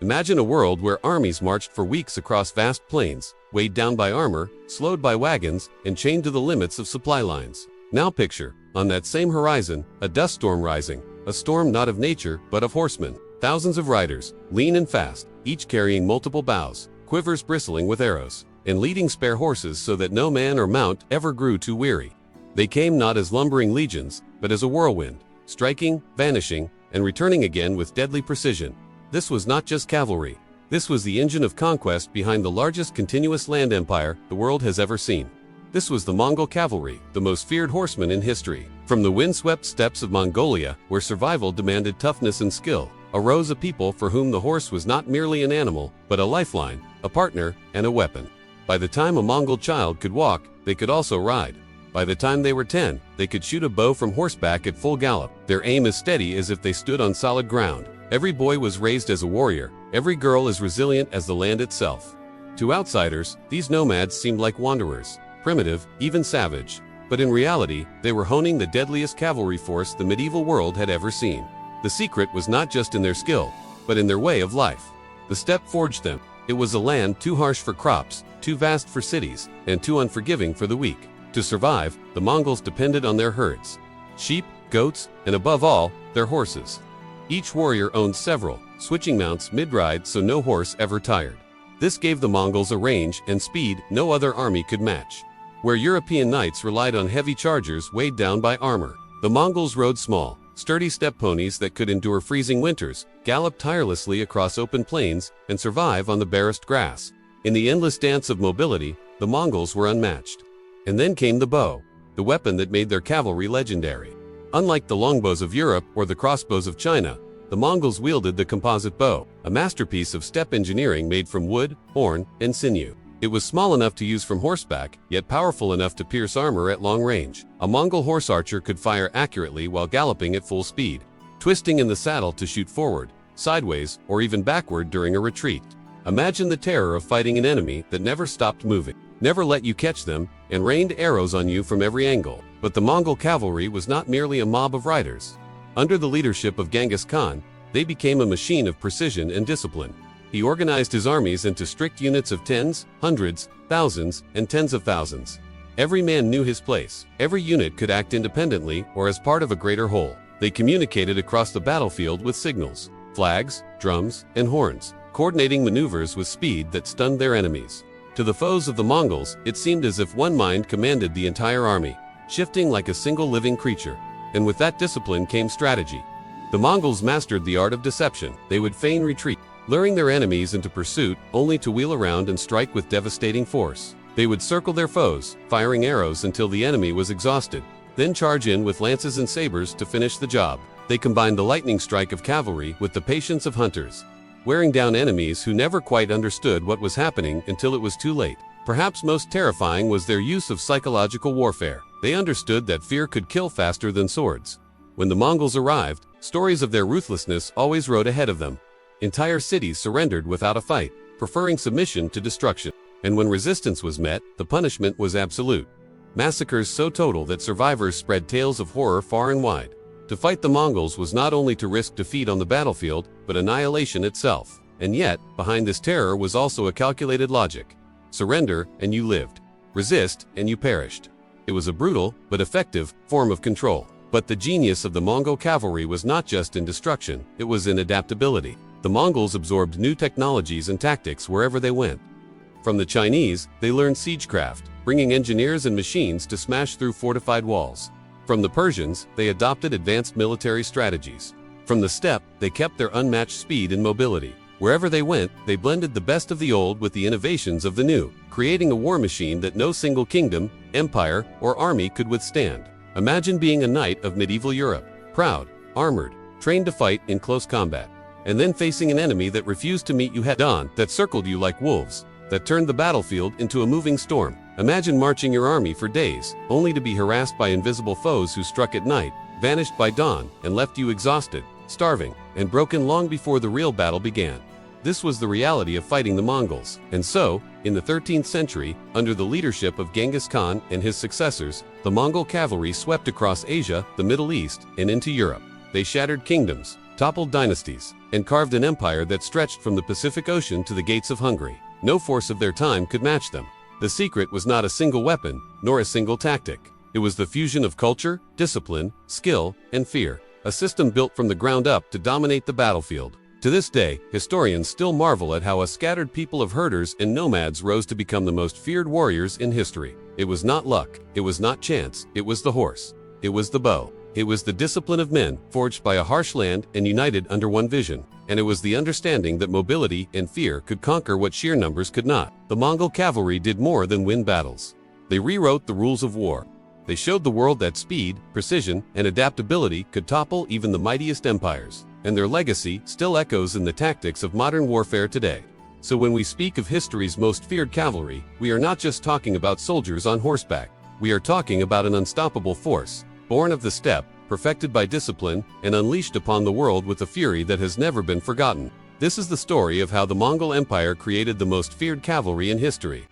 Imagine a world where armies marched for weeks across vast plains, weighed down by armor, slowed by wagons, and chained to the limits of supply lines. Now picture, on that same horizon, a dust storm rising, a storm not of nature, but of horsemen. Thousands of riders, lean and fast, each carrying multiple bows, quivers bristling with arrows, and leading spare horses so that no man or mount ever grew too weary. They came not as lumbering legions, but as a whirlwind, striking, vanishing, and returning again with deadly precision. This was not just cavalry. This was the engine of conquest behind the largest continuous land empire the world has ever seen. This was the Mongol Cavalry, the most feared horsemen in history. From the windswept steppes of Mongolia, where survival demanded toughness and skill, arose a people for whom the horse was not merely an animal, but a lifeline, a partner, and a weapon. By the time a Mongol child could walk, they could also ride. By the time they were 10, they could shoot a bow from horseback at full gallop, their aim as steady as if they stood on solid ground. Every boy was raised as a warrior, every girl as resilient as the land itself. To outsiders, these nomads seemed like wanderers, primitive, even savage. But in reality, they were honing the deadliest cavalry force the medieval world had ever seen. The secret was not just in their skill, but in their way of life. The steppe forged them. It was a land too harsh for crops, too vast for cities, and too unforgiving for the weak. To survive, the Mongols depended on their herds. Sheep, goats, and above all, their horses. Each warrior owned several, switching mounts mid-ride so no horse ever tired. This gave the Mongols a range and speed no other army could match. Where European knights relied on heavy chargers weighed down by armor, the Mongols rode small, sturdy steppe ponies that could endure freezing winters, gallop tirelessly across open plains, and survive on the barest grass. In the endless dance of mobility, the Mongols were unmatched. And then came the bow, the weapon that made their cavalry legendary. Unlike the longbows of Europe or the crossbows of China, the Mongols wielded the composite bow, a masterpiece of steppe engineering made from wood, horn, and sinew. It was small enough to use from horseback, yet powerful enough to pierce armor at long range. A Mongol horse archer could fire accurately while galloping at full speed, twisting in the saddle to shoot forward, sideways, or even backward during a retreat. Imagine the terror of fighting an enemy that never stopped moving, never let you catch them, and rained arrows on you from every angle. But the Mongol cavalry was not merely a mob of riders. Under the leadership of Genghis Khan, they became a machine of precision and discipline. He organized his armies into strict units of tens, hundreds, thousands, and tens of thousands. Every man knew his place. Every unit could act independently or as part of a greater whole. They communicated across the battlefield with signals, flags, drums, and horns, coordinating maneuvers with speed that stunned their enemies. To the foes of the Mongols, it seemed as if one mind commanded the entire army, shifting like a single living creature. And with that discipline came strategy. The Mongols mastered the art of deception. They would feign retreat, luring their enemies into pursuit only to wheel around and strike with devastating force. They would circle their foes, firing arrows until the enemy was exhausted, then charge in with lances and sabers to finish the job. They combined the lightning strike of cavalry with the patience of hunters, wearing down enemies who never quite understood what was happening until it was too late. Perhaps most terrifying was their use of psychological warfare. They understood that fear could kill faster than swords. When the Mongols arrived, stories of their ruthlessness always rode ahead of them. Entire cities surrendered without a fight, preferring submission to destruction. And when resistance was met, the punishment was absolute. Massacres so total that survivors spread tales of horror far and wide. To fight the Mongols was not only to risk defeat on the battlefield, but annihilation itself. And yet, behind this terror was also a calculated logic. Surrender, and you lived. Resist, and you perished. It was a brutal, but effective, form of control. But the genius of the Mongol cavalry was not just in destruction, it was in adaptability. The Mongols absorbed new technologies and tactics wherever they went. From the Chinese, they learned siegecraft, bringing engineers and machines to smash through fortified walls. From the Persians, they adopted advanced military strategies. From the steppe, they kept their unmatched speed and mobility. Wherever they went, they blended the best of the old with the innovations of the new, creating a war machine that no single kingdom, empire, or army could withstand. Imagine being a knight of medieval Europe, proud, armored, trained to fight in close combat, and then facing an enemy that refused to meet you head-on, that circled you like wolves, that turned the battlefield into a moving storm. Imagine marching your army for days, only to be harassed by invisible foes who struck at night, vanished by dawn, and left you exhausted, starving, and broken long before the real battle began. This was the reality of fighting the Mongols. And so, in the 13th century, under the leadership of Genghis Khan and his successors, the Mongol cavalry swept across Asia, the Middle East, and into Europe. They shattered kingdoms, toppled dynasties, and carved an empire that stretched from the Pacific Ocean to the gates of Hungary. No force of their time could match them. The secret was not a single weapon, nor a single tactic. It was the fusion of culture, discipline, skill, and fear, a system built from the ground up to dominate the battlefield. To this day, historians still marvel at how a scattered people of herders and nomads rose to become the most feared warriors in history. It was not luck, it was not chance, it was the horse. It was the bow. It was the discipline of men, forged by a harsh land and united under one vision. And it was the understanding that mobility and fear could conquer what sheer numbers could not. The Mongol cavalry did more than win battles. They rewrote the rules of war. They showed the world that speed, precision, and adaptability could topple even the mightiest empires. And their legacy still echoes in the tactics of modern warfare today. So when we speak of history's most feared cavalry, we are not just talking about soldiers on horseback. We are talking about an unstoppable force, born of the steppe, perfected by discipline, and unleashed upon the world with a fury that has never been forgotten. This is the story of how the Mongol Empire created the most feared cavalry in history.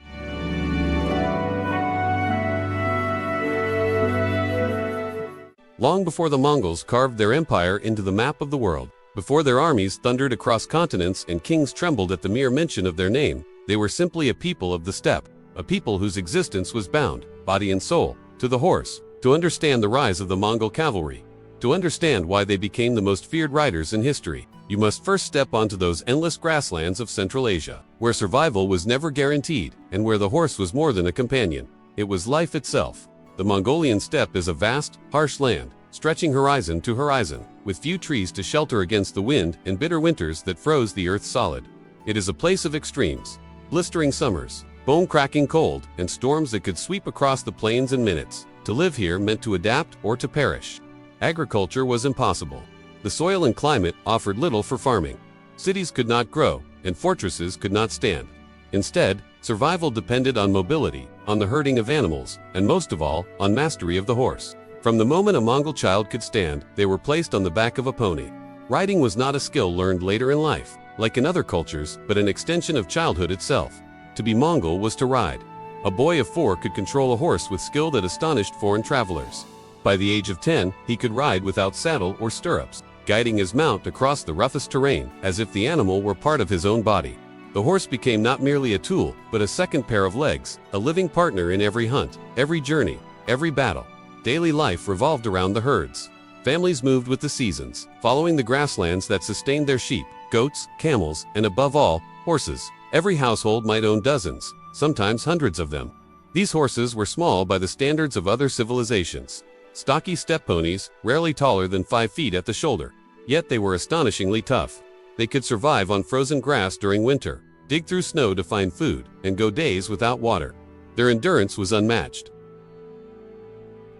Long before the Mongols carved their empire into the map of the world, before their armies thundered across continents and kings trembled at the mere mention of their name, they were simply a people of the steppe, a people whose existence was bound, body and soul, to the horse. To understand the rise of the Mongol cavalry, to understand why they became the most feared riders in history, you must first step onto those endless grasslands of Central Asia, where survival was never guaranteed and where the horse was more than a companion. It was life itself. The Mongolian steppe is a vast, harsh land, stretching horizon to horizon, with few trees to shelter against the wind and bitter winters that froze the earth solid. It is a place of extremes, blistering summers, bone-cracking cold, and storms that could sweep across the plains in minutes. To live here meant to adapt or to perish. Agriculture was impossible. The soil and climate offered little for farming. Cities could not grow, and fortresses could not stand. Instead, survival depended on mobility, on the herding of animals, and most of all, on mastery of the horse. From the moment a Mongol child could stand, they were placed on the back of a pony. Riding was not a skill learned later in life, like in other cultures, but an extension of childhood itself. To be Mongol was to ride. A boy of 4 could control a horse with skill that astonished foreign travelers. By the age of 10, he could ride without saddle or stirrups, guiding his mount across the roughest terrain, as if the animal were part of his own body. The horse became not merely a tool, but a second pair of legs, a living partner in every hunt, every journey, every battle. Daily life revolved around the herds. Families moved with the seasons, following the grasslands that sustained their sheep, goats, camels, and above all, horses. Every household might own dozens, sometimes hundreds of them. These horses were small by the standards of other civilizations. Stocky steppe ponies, rarely taller than 5 feet at the shoulder. Yet they were astonishingly tough. They could survive on frozen grass during winter, dig through snow to find food, and go days without water. Their endurance was unmatched.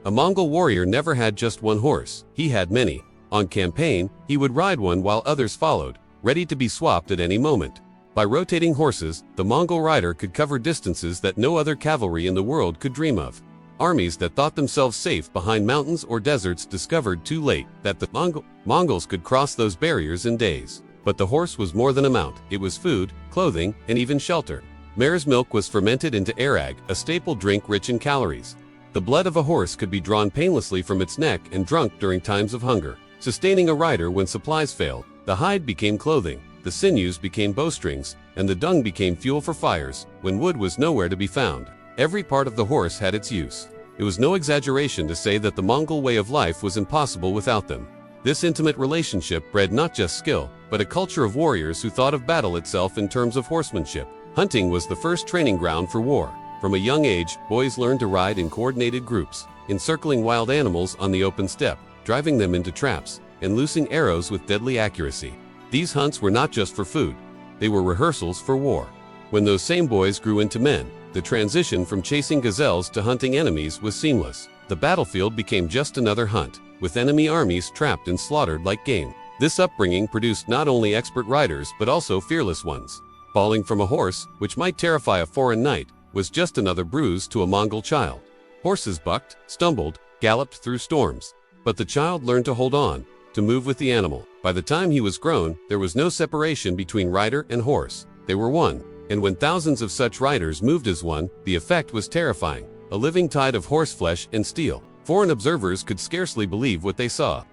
A Mongol warrior never had just one horse, he had many. On campaign, he would ride one while others followed, ready to be swapped at any moment. By rotating horses, the Mongol rider could cover distances that no other cavalry in the world could dream of. Armies that thought themselves safe behind mountains or deserts discovered too late that the Mongols could cross those barriers in days. But the horse was more than a mount. It was food, clothing, and even shelter. Mare's milk was fermented into arag, a staple drink rich in calories. The blood of a horse could be drawn painlessly from its neck and drunk during times of hunger, sustaining a rider when supplies failed. The hide became clothing. The sinews became bowstrings, and the dung became fuel for fires, when wood was nowhere to be found. Every part of the horse had its use. It was no exaggeration to say that the Mongol way of life was impossible without them. This intimate relationship bred not just skill, but a culture of warriors who thought of battle itself in terms of horsemanship. Hunting was the first training ground for war. From a young age, boys learned to ride in coordinated groups, encircling wild animals on the open steppe, driving them into traps, and loosing arrows with deadly accuracy. These hunts were not just for food, they were rehearsals for war. When those same boys grew into men, the transition from chasing gazelles to hunting enemies was seamless. The battlefield became just another hunt, with enemy armies trapped and slaughtered like game. This upbringing produced not only expert riders but also fearless ones. Falling from a horse, which might terrify a foreign knight, was just another bruise to a Mongol child. Horses bucked, stumbled, galloped through storms. But the child learned to hold on, to move with the animal. By the time he was grown, there was no separation between rider and horse. They were one. And when thousands of such riders moved as one, the effect was terrifying. A living tide of horseflesh and steel. Foreign observers could scarcely believe what they saw.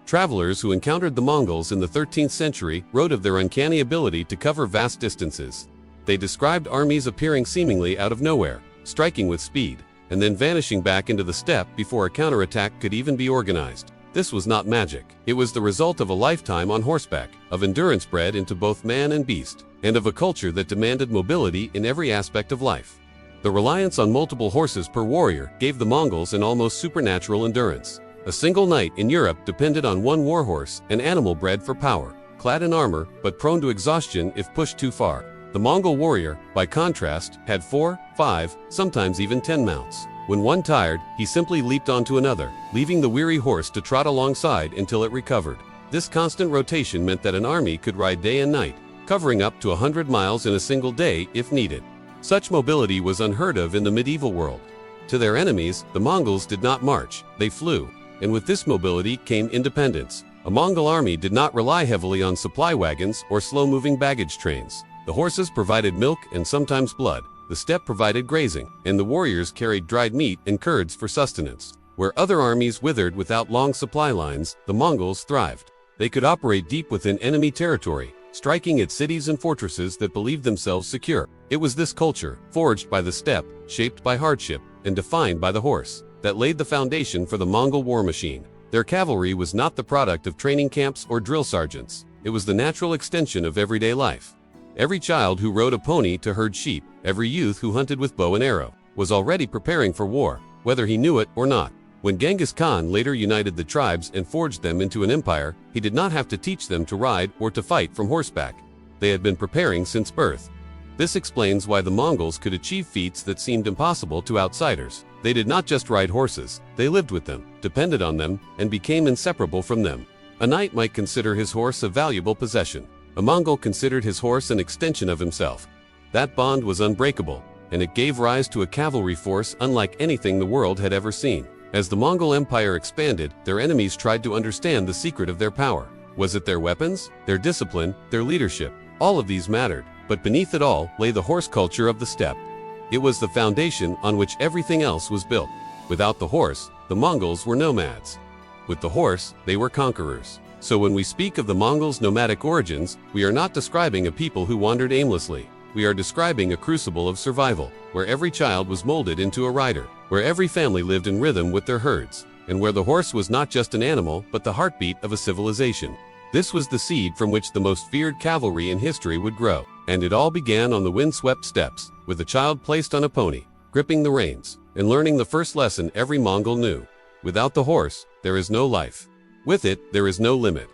Travelers who encountered the Mongols in the 13th century wrote of their uncanny ability to cover vast distances. They described armies appearing seemingly out of nowhere, striking with speed, and then vanishing back into the steppe before a counterattack could even be organized. This was not magic. It was the result of a lifetime on horseback, of endurance bred into both man and beast, and of a culture that demanded mobility in every aspect of life. The reliance on multiple horses per warrior gave the Mongols an almost supernatural endurance. A single knight in Europe depended on one warhorse, an animal bred for power, clad in armor but prone to exhaustion if pushed too far. The Mongol warrior, by contrast, had 4, 5, sometimes even 10 mounts. When one tired, he simply leaped onto another, leaving the weary horse to trot alongside until it recovered. This constant rotation meant that an army could ride day and night, covering up to 100 miles in a single day if needed. Such mobility was unheard of in the medieval world. To their enemies, the Mongols did not march, they flew. And with this mobility came independence. A Mongol army did not rely heavily on supply wagons or slow-moving baggage trains. The horses provided milk and sometimes blood, the steppe provided grazing, and the warriors carried dried meat and curds for sustenance. Where other armies withered without long supply lines, the Mongols thrived. They could operate deep within enemy territory, striking at cities and fortresses that believed themselves secure. It was this culture, forged by the steppe, shaped by hardship, and defined by the horse, that laid the foundation for the Mongol war machine. Their cavalry was not the product of training camps or drill sergeants. It was the natural extension of everyday life. Every child who rode a pony to herd sheep, every youth who hunted with bow and arrow, was already preparing for war, whether he knew it or not. When Genghis Khan later united the tribes and forged them into an empire, he did not have to teach them to ride or to fight from horseback. They had been preparing since birth. This explains why the Mongols could achieve feats that seemed impossible to outsiders. They did not just ride horses, they lived with them, depended on them, and became inseparable from them. A knight might consider his horse a valuable possession. A Mongol considered his horse an extension of himself. That bond was unbreakable, and it gave rise to a cavalry force unlike anything the world had ever seen. As the Mongol Empire expanded, their enemies tried to understand the secret of their power. Was it their weapons, their discipline, their leadership? All of these mattered, but beneath it all lay the horse culture of the steppe. It was the foundation on which everything else was built. Without the horse, the Mongols were nomads. With the horse, they were conquerors. So when we speak of the Mongols' nomadic origins, we are not describing a people who wandered aimlessly. We are describing a crucible of survival, where every child was molded into a rider, where every family lived in rhythm with their herds, and where the horse was not just an animal but the heartbeat of a civilization. This was the seed from which the most feared cavalry in history would grow. And it all began on the wind-swept steppes, with a child placed on a pony, gripping the reins, and learning the first lesson every Mongol knew. Without the horse, there is no life. With it, there is no limit.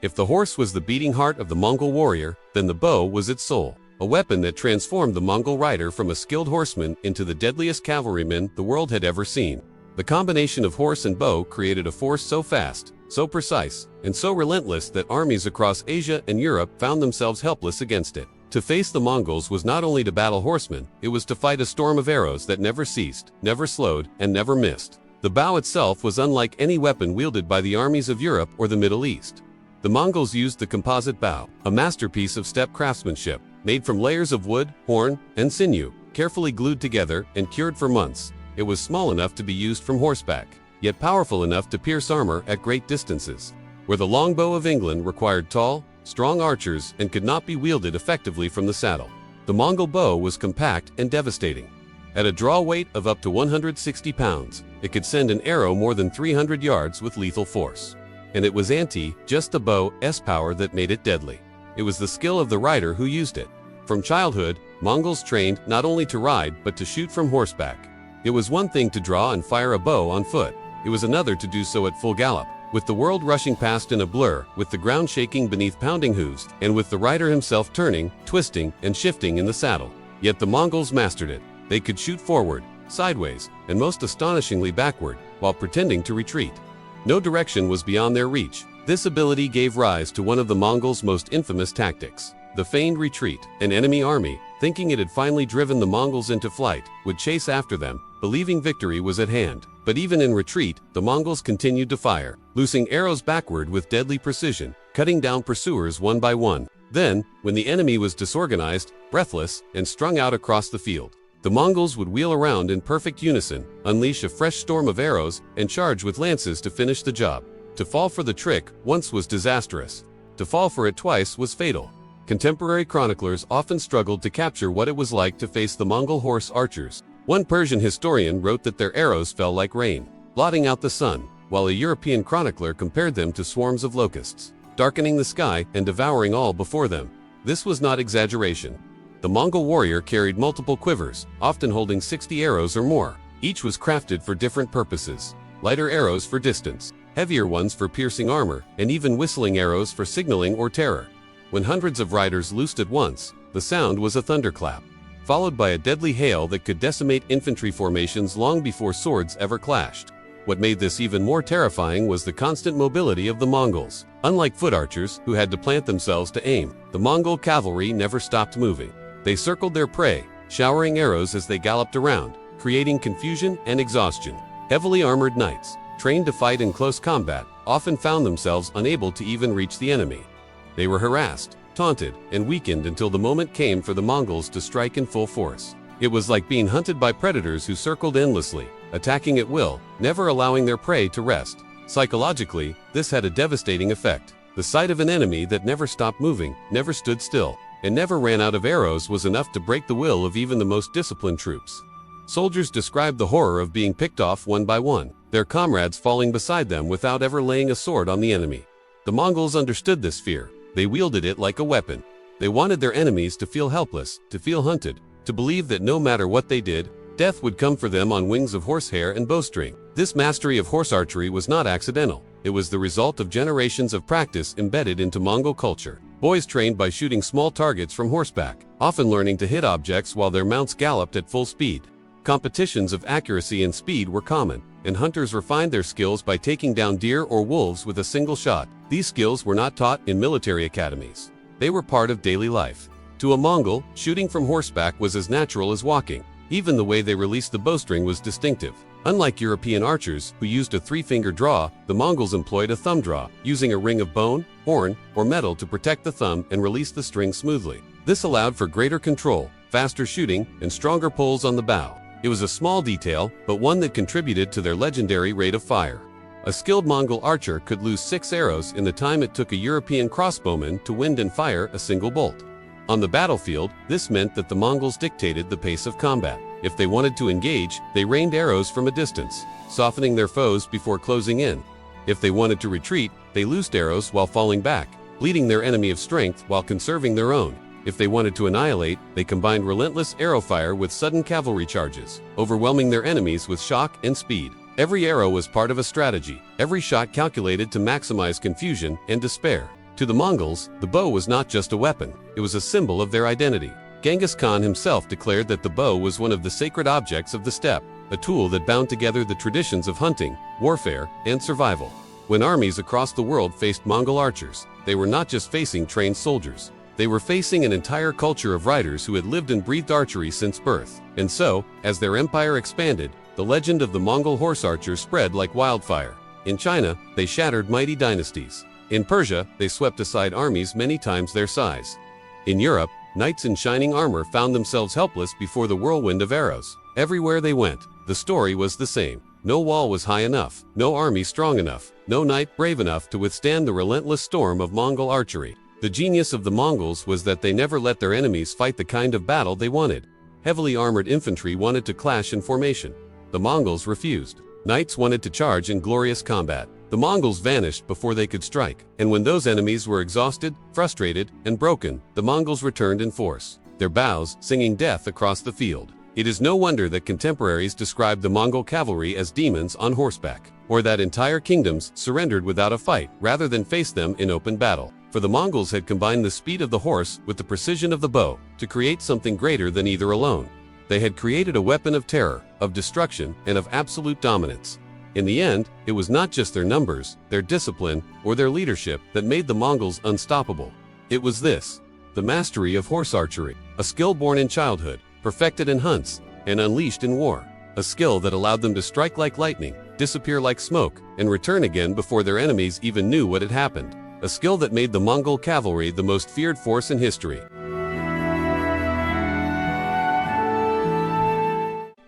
If the horse was the beating heart of the Mongol warrior, then the bow was its soul, a weapon that transformed the Mongol rider from a skilled horseman into the deadliest cavalryman the world had ever seen. The combination of horse and bow created a force so fast, so precise, and so relentless that armies across Asia and Europe found themselves helpless against it. To face the Mongols was not only to battle horsemen, it was to fight a storm of arrows that never ceased, never slowed, and never missed. The bow itself was unlike any weapon wielded by the armies of Europe or the Middle East. The Mongols used the composite bow, a masterpiece of steppe craftsmanship, made from layers of wood, horn, and sinew, carefully glued together and cured for months. It was small enough to be used from horseback, yet powerful enough to pierce armor at great distances. Where the longbow of England required tall, strong archers and could not be wielded effectively from the saddle, the Mongol bow was compact and devastating. At a draw weight of up to 160 pounds, it could send an arrow more than 300 yards with lethal force. And it was just the bow's power that made it deadly. It was the skill of the rider who used it. From childhood, Mongols trained not only to ride but to shoot from horseback. It was one thing to draw and fire a bow on foot. It was another to do so at full gallop, with the world rushing past in a blur, with the ground shaking beneath pounding hooves, and with the rider himself turning, twisting, and shifting in the saddle. Yet the Mongols mastered it. They could shoot forward, sideways, and most astonishingly backward, while pretending to retreat. No direction was beyond their reach. This ability gave rise to one of the Mongols' most infamous tactics, the feigned retreat. An enemy army, thinking it had finally driven the Mongols into flight, would chase after them, believing victory was at hand. But even in retreat, the Mongols continued to fire, loosing arrows backward with deadly precision, cutting down pursuers one by one. Then, when the enemy was disorganized, breathless, and strung out across the field, The Mongols would wheel around in perfect unison, unleash a fresh storm of arrows, and charge with lances to finish the job. To fall for the trick once was disastrous. To fall for it twice was fatal. Contemporary chroniclers often struggled to capture what it was like to face the Mongol horse archers. One Persian historian wrote that their arrows fell like rain, blotting out the sun, while a European chronicler compared them to swarms of locusts, darkening the sky and devouring all before them. This was not exaggeration. The Mongol warrior carried multiple quivers, often holding 60 arrows or more. Each was crafted for different purposes. Lighter arrows for distance, heavier ones for piercing armor, and even whistling arrows for signaling or terror. When hundreds of riders loosed at once, the sound was a thunderclap, followed by a deadly hail that could decimate infantry formations long before swords ever clashed. What made this even more terrifying was the constant mobility of the Mongols. Unlike foot archers, who had to plant themselves to aim, the Mongol cavalry never stopped moving. They circled their prey, showering arrows as they galloped around, creating confusion and exhaustion. Heavily armored knights, trained to fight in close combat, often found themselves unable to even reach the enemy. They were harassed, taunted, and weakened until the moment came for the Mongols to strike in full force. It was like being hunted by predators who circled endlessly, attacking at will, never allowing their prey to rest. Psychologically, this had a devastating effect. The sight of an enemy that never stopped moving, never stood still, and never ran out of arrows was enough to break the will of even the most disciplined troops. Soldiers described the horror of being picked off one by one, their comrades falling beside them without ever laying a sword on the enemy. The Mongols understood this fear. They wielded it like a weapon. They wanted their enemies to feel helpless, to feel hunted, to believe that no matter what they did, death would come for them on wings of horsehair and bowstring. This mastery of horse archery was not accidental. It was the result of generations of practice embedded into Mongol culture. Boys trained by shooting small targets from horseback, often learning to hit objects while their mounts galloped at full speed. Competitions of accuracy and speed were common, and hunters refined their skills by taking down deer or wolves with a single shot. These skills were not taught in military academies. They were part of daily life. To a Mongol, shooting from horseback was as natural as walking. Even the way they released the bowstring was distinctive. Unlike European archers, who used a three-finger draw, the Mongols employed a thumb draw, using a ring of bone, horn, or metal to protect the thumb and release the string smoothly. This allowed for greater control, faster shooting, and stronger pulls on the bow. It was a small detail, but one that contributed to their legendary rate of fire. A skilled Mongol archer could lose 6 arrows in the time it took a European crossbowman to wind and fire a single bolt. On the battlefield, this meant that the Mongols dictated the pace of combat. If they wanted to engage, they rained arrows from a distance, softening their foes before closing in. If they wanted to retreat, they loosed arrows while falling back, bleeding their enemy of strength while conserving their own. If they wanted to annihilate, they combined relentless arrow fire with sudden cavalry charges, overwhelming their enemies with shock and speed. Every arrow was part of a strategy, every shot calculated to maximize confusion and despair. To the Mongols, the bow was not just a weapon, it was a symbol of their identity. Genghis Khan himself declared that the bow was one of the sacred objects of the steppe, a tool that bound together the traditions of hunting, warfare, and survival. When armies across the world faced Mongol archers, they were not just facing trained soldiers. They were facing an entire culture of riders who had lived and breathed archery since birth. And so, as their empire expanded, the legend of the Mongol horse archers spread like wildfire. In China, they shattered mighty dynasties. In Persia, they swept aside armies many times their size. In Europe, knights in shining armor found themselves helpless before the whirlwind of arrows. Everywhere they went, the story was the same. No wall was high enough, no army strong enough, no knight brave enough to withstand the relentless storm of Mongol archery. The genius of the Mongols was that they never let their enemies fight the kind of battle they wanted. Heavily armored infantry wanted to clash in formation. The Mongols refused. Knights wanted to charge in glorious combat. The Mongols vanished before they could strike, and when those enemies were exhausted, frustrated, and broken, the Mongols returned in force, their bows singing death across the field. It is no wonder that contemporaries described the Mongol cavalry as demons on horseback, or that entire kingdoms surrendered without a fight rather than face them in open battle. For the Mongols had combined the speed of the horse with the precision of the bow to create something greater than either alone. They had created a weapon of terror, of destruction, and of absolute dominance. In the end, it was not just their numbers, their discipline, or their leadership that made the Mongols unstoppable. It was this: the mastery of horse archery, a skill born in childhood, perfected in hunts, and unleashed in war. A skill that allowed them to strike like lightning, disappear like smoke, and return again before their enemies even knew what had happened. A skill that made the Mongol cavalry the most feared force in history.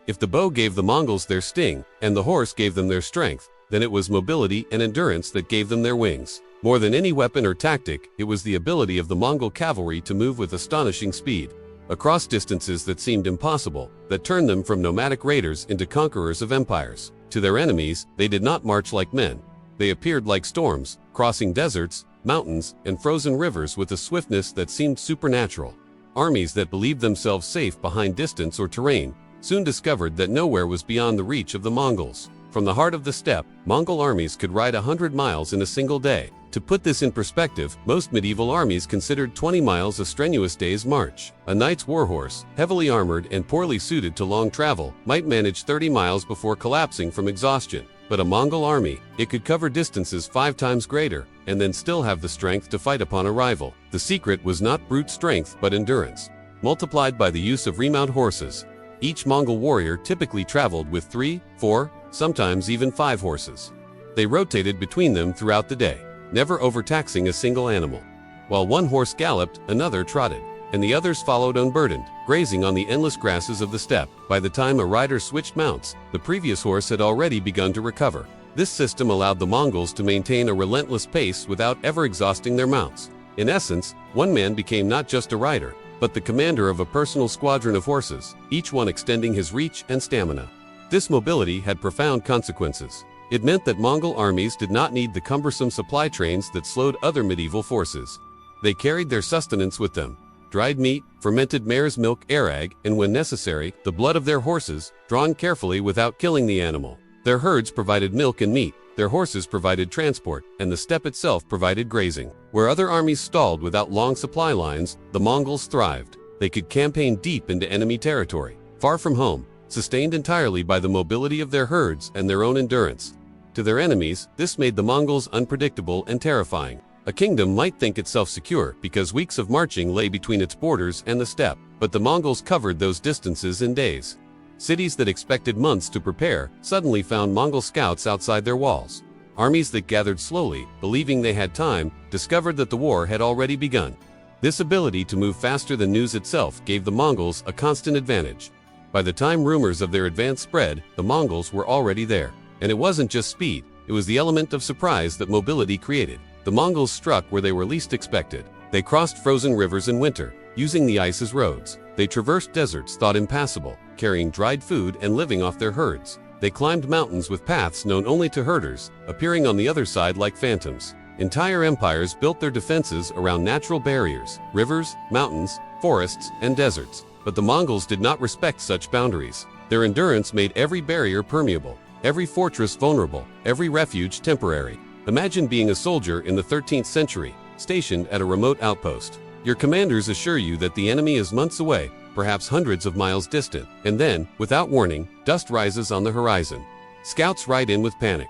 If the bow gave the Mongols their sting, and the horse gave them their strength, then it was mobility and endurance that gave them their wings. More than any weapon or tactic, it was the ability of the Mongol cavalry to move with astonishing speed, across distances that seemed impossible, that turned them from nomadic raiders into conquerors of empires. To their enemies, they did not march like men. They appeared like storms, crossing deserts, mountains, and frozen rivers with a swiftness that seemed supernatural. Armies that believed themselves safe behind distance or terrain soon discovered that nowhere was beyond the reach of the Mongols. From the heart of the steppe, Mongol armies could ride 100 miles in a single day. To put this in perspective, most medieval armies considered 20 miles a strenuous day's march. A knight's warhorse, heavily armored and poorly suited to long travel, might manage 30 miles before collapsing from exhaustion. But a Mongol army, it could cover distances 5 times greater, and then still have the strength to fight upon arrival. The secret was not brute strength but endurance, multiplied by the use of remount horses. Each Mongol warrior typically traveled with 3, 4, sometimes even 5 horses. They rotated between them throughout the day, never overtaxing a single animal. While one horse galloped, another trotted, and the others followed unburdened, grazing on the endless grasses of the steppe. By the time a rider switched mounts, the previous horse had already begun to recover. This system allowed the Mongols to maintain a relentless pace without ever exhausting their mounts. In essence, one man became not just a rider, but the commander of a personal squadron of horses, each one extending his reach and stamina. This mobility had profound consequences. It meant that Mongol armies did not need the cumbersome supply trains that slowed other medieval forces. They carried their sustenance with them: dried meat, fermented mare's milk, arag, and when necessary, the blood of their horses, drawn carefully without killing the animal. Their herds provided milk and meat, their horses provided transport, and the steppe itself provided grazing. Where other armies stalled without long supply lines, the Mongols thrived. They could campaign deep into enemy territory, far from home, sustained entirely by the mobility of their herds and their own endurance. To their enemies, this made the Mongols unpredictable and terrifying. A kingdom might think itself secure because weeks of marching lay between its borders and the steppe, but the Mongols covered those distances in days. Cities that expected months to prepare suddenly found Mongol scouts outside their walls. Armies that gathered slowly, believing they had time, discovered that the war had already begun. This ability to move faster than news itself gave the Mongols a constant advantage. By the time rumors of their advance spread, the Mongols were already there. And it wasn't just speed, it was the element of surprise that mobility created. The Mongols struck where they were least expected. They crossed frozen rivers in winter, using the ice as roads. They traversed deserts thought impassable, carrying dried food and living off their herds. They climbed mountains with paths known only to herders, appearing on the other side like phantoms. Entire empires built their defenses around natural barriers: rivers, mountains, forests, and deserts. But the Mongols did not respect such boundaries. Their endurance made every barrier permeable, every fortress vulnerable, every refuge temporary. Imagine being a soldier in the 13th century, stationed at a remote outpost. Your commanders assure you that the enemy is months away, perhaps hundreds of miles distant, and then, without warning, dust rises on the horizon. Scouts ride in with panic.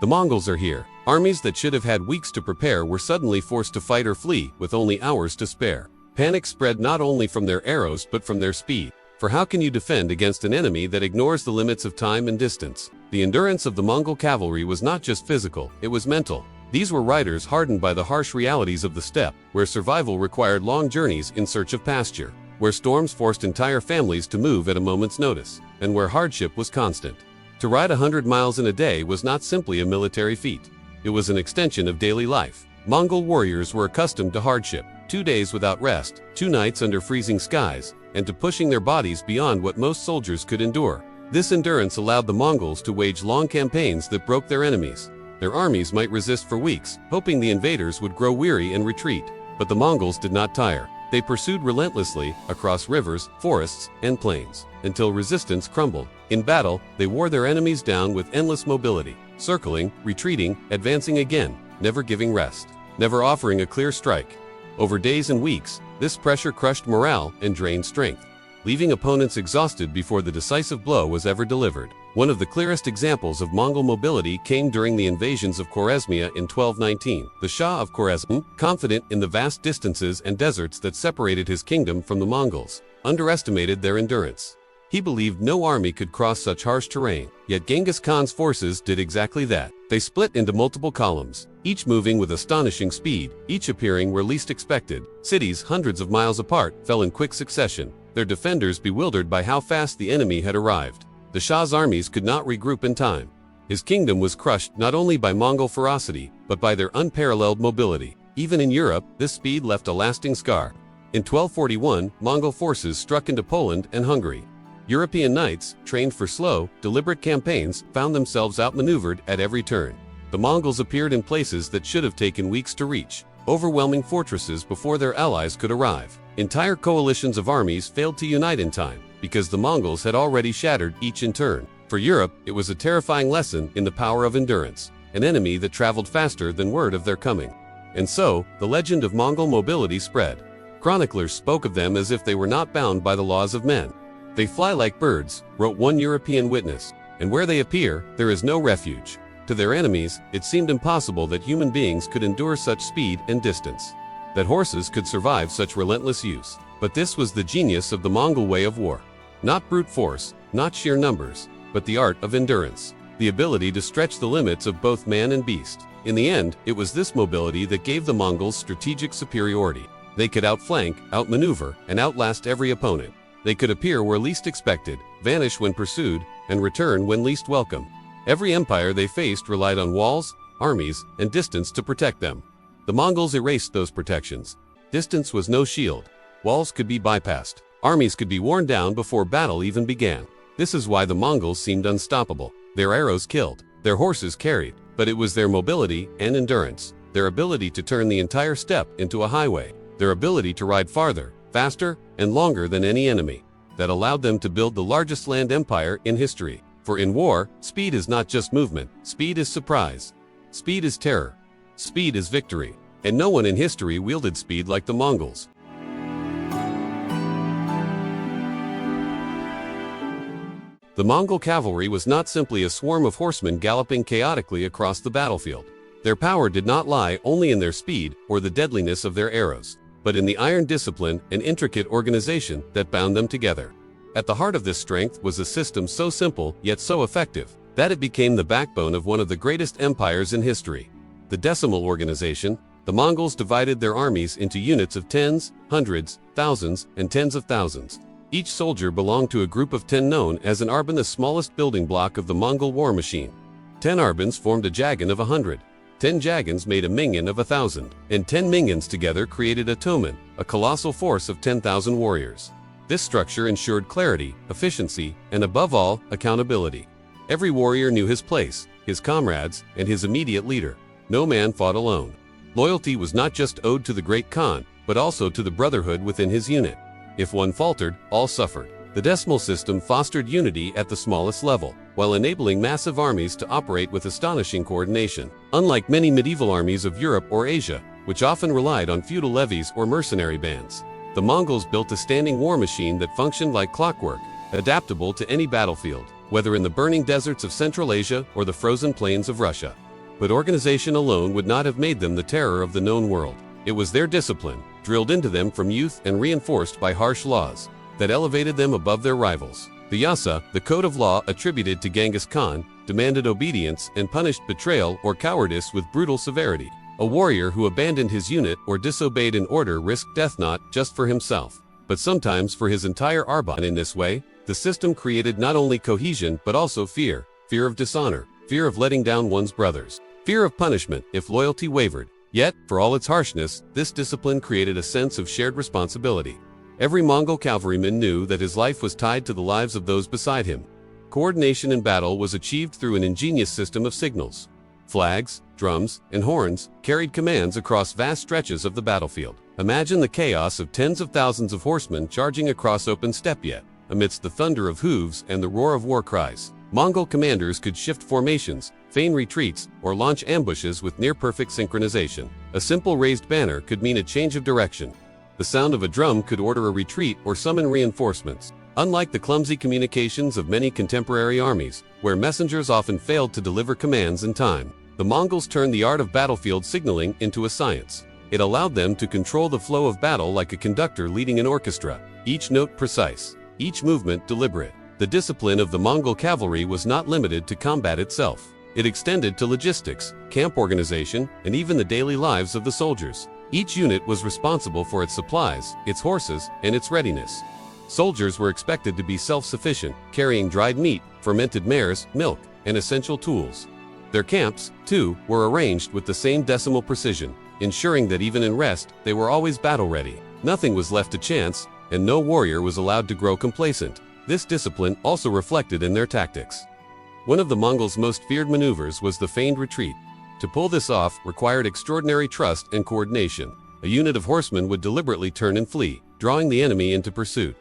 The Mongols are here. Armies that should have had weeks to prepare were suddenly forced to fight or flee with only hours to spare. Panic spread not only from their arrows but from their speed. For how can you defend against an enemy that ignores the limits of time and distance? The endurance of the Mongol cavalry was not just physical, it was mental. These were riders hardened by the harsh realities of the steppe, where survival required long journeys in search of pasture, where storms forced entire families to move at a moment's notice, and where hardship was constant. To ride 100 miles in a day was not simply a military feat. It was an extension of daily life. Mongol warriors were accustomed to hardship: 2 days without rest, 2 nights under freezing skies, and to pushing their bodies beyond what most soldiers could endure. This endurance allowed the Mongols to wage long campaigns that broke their enemies. Their armies might resist for weeks, hoping the invaders would grow weary and retreat. But the Mongols did not tire. They pursued relentlessly across rivers, forests, and plains, until resistance crumbled. In battle, they wore their enemies down with endless mobility, circling, retreating, advancing again, never giving rest, never offering a clear strike. Over days and weeks, this pressure crushed morale and drained strength, leaving opponents exhausted before the decisive blow was ever delivered. One of the clearest examples of Mongol mobility came during the invasions of Khwarezmia in 1219. The Shah of Khwarezm, confident in the vast distances and deserts that separated his kingdom from the Mongols, underestimated their endurance. He believed no army could cross such harsh terrain, yet Genghis Khan's forces did exactly that. They split into multiple columns, each moving with astonishing speed, each appearing where least expected. Cities hundreds of miles apart fell in quick succession, their defenders bewildered by how fast the enemy had arrived. The Shah's armies could not regroup in time. His kingdom was crushed not only by Mongol ferocity, but by their unparalleled mobility. Even in Europe, this speed left a lasting scar. In 1241, Mongol forces struck into Poland and Hungary. European knights, trained for slow, deliberate campaigns, found themselves outmaneuvered at every turn. The Mongols appeared in places that should have taken weeks to reach, overwhelming fortresses before their allies could arrive. Entire coalitions of armies failed to unite in time, because the Mongols had already shattered each in turn. For Europe, it was a terrifying lesson in the power of endurance, an enemy that traveled faster than word of their coming. And so, the legend of Mongol mobility spread. Chroniclers spoke of them as if they were not bound by the laws of men. They fly like birds, wrote one European witness, and where they appear, there is no refuge. To their enemies, it seemed impossible that human beings could endure such speed and distance, that horses could survive such relentless use. But this was the genius of the Mongol way of war. Not brute force, not sheer numbers, but the art of endurance, the ability to stretch the limits of both man and beast. In the end, it was this mobility that gave the Mongols strategic superiority. They could outflank, outmaneuver, and outlast every opponent. They could appear where least expected, vanish when pursued, and return when least welcome. Every empire they faced relied on walls, armies, and distance to protect them. The Mongols erased those protections. Distance was no shield. Walls could be bypassed. Armies could be worn down before battle even began. This is why the Mongols seemed unstoppable. Their arrows killed, their horses carried, but it was their mobility and endurance, their ability to turn the entire steppe into a highway, their ability to ride farther, faster, and longer than any enemy, that allowed them to build the largest land empire in history. For in war, speed is not just movement, speed is surprise. Speed is terror. Speed is victory. And no one in history wielded speed like the Mongols. The Mongol cavalry was not simply a swarm of horsemen galloping chaotically across the battlefield. Their power did not lie only in their speed or the deadliness of their arrows, but in the iron discipline and intricate organization that bound them together. At the heart of this strength was a system so simple yet so effective that it became the backbone of one of the greatest empires in history. The decimal organization. The Mongols divided their armies into units of tens, hundreds, thousands, and tens of thousands. Each soldier belonged to a group of 10 known as an arban, the smallest building block of the Mongol war machine. 10 arbans formed a jagan of 100. 10 jagans made a mingan of 1,000. And 10 mingans together created a toman, a colossal force of 10,000 warriors. This structure ensured clarity, efficiency, and above all, accountability. Every warrior knew his place, his comrades, and his immediate leader. No man fought alone. Loyalty was not just owed to the great Khan, but also to the brotherhood within his unit. If one faltered, all suffered. The decimal system fostered unity at the smallest level, while enabling massive armies to operate with astonishing coordination. Unlike many medieval armies of Europe or Asia, which often relied on feudal levies or mercenary bands, the Mongols built a standing war machine that functioned like clockwork, adaptable to any battlefield, whether in the burning deserts of Central Asia or the frozen plains of Russia. But organization alone would not have made them the terror of the known world. It was their discipline, drilled into them from youth and reinforced by harsh laws, that elevated them above their rivals. The Yasa, the code of law attributed to Genghis Khan, demanded obedience and punished betrayal or cowardice with brutal severity. A warrior who abandoned his unit or disobeyed an order risked death not just for himself, but sometimes for his entire arban. In this way, the system created not only cohesion but also fear, fear of dishonor, fear of letting down one's brothers, fear of punishment if loyalty wavered. Yet, for all its harshness, this discipline created a sense of shared responsibility. Every Mongol cavalryman knew that his life was tied to the lives of those beside him. Coordination in battle was achieved through an ingenious system of signals. Flags, drums, and horns carried commands across vast stretches of the battlefield. Imagine the chaos of tens of thousands of horsemen charging across open steppe, yet, amidst the thunder of hooves and the roar of war cries. Mongol commanders could shift formations, feign retreats, or launch ambushes with near-perfect synchronization. A simple raised banner could mean a change of direction. The sound of a drum could order a retreat or summon reinforcements. Unlike the clumsy communications of many contemporary armies, where messengers often failed to deliver commands in time, the Mongols turned the art of battlefield signaling into a science. It allowed them to control the flow of battle like a conductor leading an orchestra, each note precise, each movement deliberate. The discipline of the Mongol cavalry was not limited to combat itself. It extended to logistics, camp organization, and even the daily lives of the soldiers. Each unit was responsible for its supplies, its horses, and its readiness. Soldiers were expected to be self-sufficient, carrying dried meat, fermented mares, milk, and essential tools. Their camps, too, were arranged with the same decimal precision, ensuring that even in rest, they were always battle-ready. Nothing was left to chance, and no warrior was allowed to grow complacent. This discipline also reflected in their tactics. One of the Mongols' most feared maneuvers was the feigned retreat. To pull this off required extraordinary trust and coordination. A unit of horsemen would deliberately turn and flee, drawing the enemy into pursuit.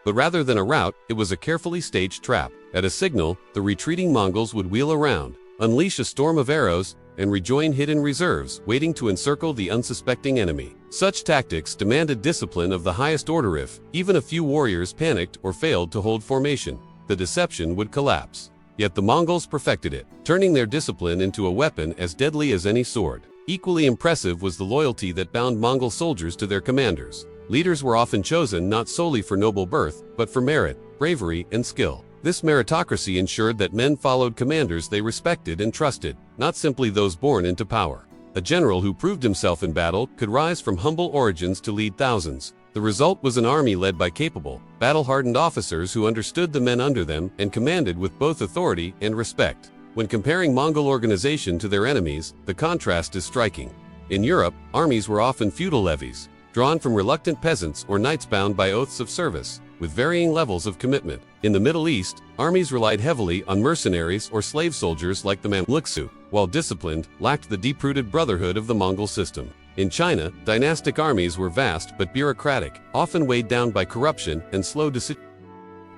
But rather than a rout, it was a carefully staged trap. At a signal, the retreating Mongols would wheel around, unleash a storm of arrows, and rejoin hidden reserves waiting to encircle the unsuspecting enemy. Such tactics demanded discipline of the highest order. If even a few warriors panicked or failed to hold formation, the deception would collapse. Yet the Mongols perfected it, turning their discipline into a weapon as deadly as any sword. Equally impressive was the loyalty that bound Mongol soldiers to their commanders. Leaders were often chosen not solely for noble birth, but for merit, bravery, and skill. This meritocracy ensured that men followed commanders they respected and trusted, not simply those born into power. A general who proved himself in battle could rise from humble origins to lead thousands. The result was an army led by capable, battle-hardened officers who understood the men under them and commanded with both authority and respect. When comparing Mongol organization to their enemies, the contrast is striking. In Europe, armies were often feudal levies, drawn from reluctant peasants or knights bound by oaths of service, with varying levels of commitment. In the Middle East, armies relied heavily on mercenaries or slave soldiers like the Mamluks, while disciplined, lacked the deep-rooted brotherhood of the Mongol system. In China, dynastic armies were vast but bureaucratic, often weighed down by corruption and slow decision.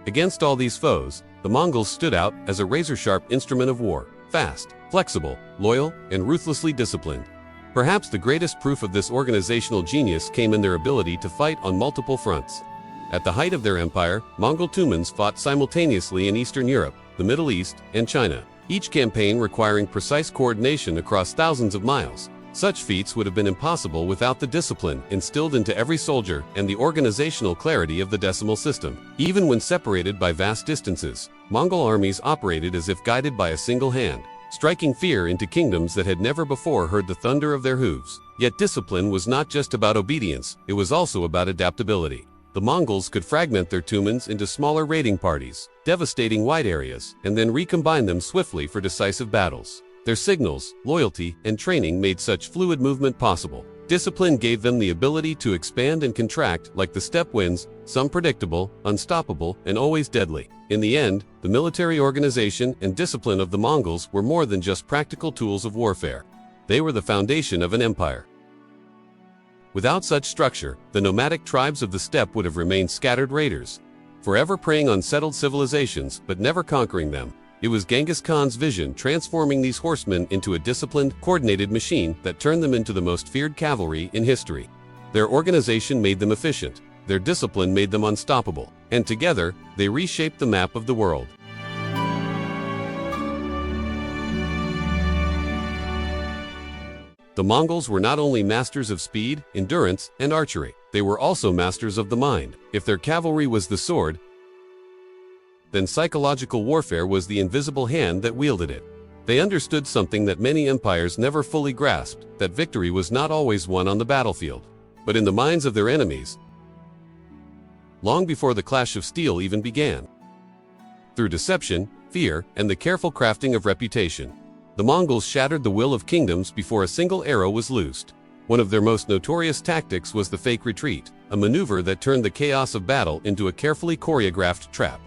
Against all these foes, the Mongols stood out as a razor-sharp instrument of war, fast, flexible, loyal, and ruthlessly disciplined. Perhaps the greatest proof of this organizational genius came in their ability to fight on multiple fronts. At the height of their empire, Mongol Tumans fought simultaneously in Eastern Europe, the Middle East, and China, each campaign requiring precise coordination across thousands of miles. Such feats would have been impossible without the discipline instilled into every soldier and the organizational clarity of the decimal system. Even when separated by vast distances, Mongol armies operated as if guided by a single hand, striking fear into kingdoms that had never before heard the thunder of their hooves. Yet discipline was not just about obedience, it was also about adaptability. The Mongols could fragment their Tumans into smaller raiding parties, devastating wide areas, and then recombine them swiftly for decisive battles. Their signals, loyalty, and training made such fluid movement possible. Discipline gave them the ability to expand and contract like the steppe winds, some predictable, unstoppable, and always deadly. In the end, the military organization and discipline of the Mongols were more than just practical tools of warfare. They were the foundation of an empire. Without such structure, the nomadic tribes of the steppe would have remained scattered raiders, forever preying on settled civilizations but never conquering them. It was Genghis Khan's vision transforming these horsemen into a disciplined, coordinated machine that turned them into the most feared cavalry in history. Their organization made them efficient, their discipline made them unstoppable, and together, they reshaped the map of the world. The Mongols were not only masters of speed, endurance, and archery, they were also masters of the mind. If their cavalry was the sword, then psychological warfare was the invisible hand that wielded it. They understood something that many empires never fully grasped, that victory was not always won on the battlefield, but in the minds of their enemies, long before the clash of steel even began. Through deception, fear, and the careful crafting of reputation, the Mongols shattered the will of kingdoms before a single arrow was loosed. One of their most notorious tactics was the fake retreat, a maneuver that turned the chaos of battle into a carefully choreographed trap.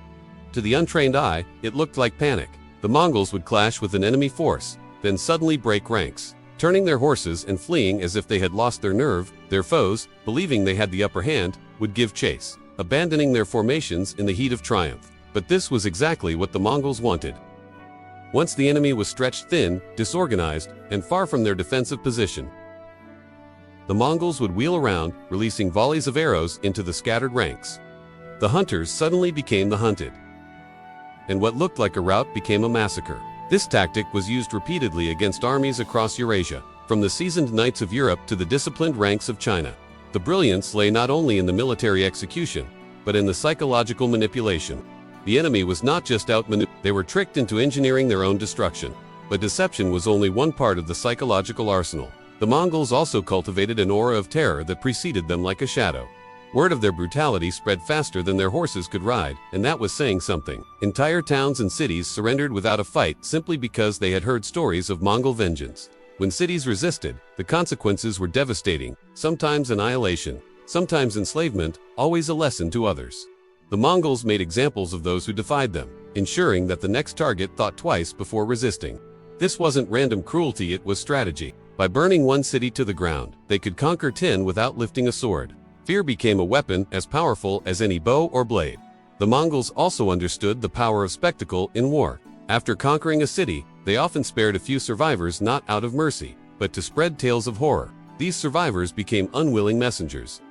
To the untrained eye, it looked like panic. The Mongols would clash with an enemy force, then suddenly break ranks, turning their horses and fleeing as if they had lost their nerve. Their foes, believing they had the upper hand, would give chase, abandoning their formations in the heat of triumph. But this was exactly what the Mongols wanted. Once the enemy was stretched thin, disorganized, and far from their defensive position, the Mongols would wheel around, releasing volleys of arrows into the scattered ranks. The hunters suddenly became the hunted, and what looked like a rout became a massacre. This tactic was used repeatedly against armies across Eurasia, from the seasoned knights of Europe to the disciplined ranks of China. The brilliance lay not only in the military execution, but in the psychological manipulation. The enemy was not just outmaneuvered, they were tricked into engineering their own destruction. But deception was only one part of the psychological arsenal. The Mongols also cultivated an aura of terror that preceded them like a shadow. Word of their brutality spread faster than their horses could ride, and that was saying something. Entire towns and cities surrendered without a fight simply because they had heard stories of Mongol vengeance. When cities resisted, the consequences were devastating, sometimes annihilation, sometimes enslavement, always a lesson to others. The Mongols made examples of those who defied them, ensuring that the next target thought twice before resisting. This wasn't random cruelty, it was strategy. By burning one city to the ground, they could conquer 10 without lifting a sword. Fear became a weapon as powerful as any bow or blade. The Mongols also understood the power of spectacle in war. After conquering a city, they often spared a few survivors not out of mercy, but to spread tales of horror. These survivors became unwilling messengers,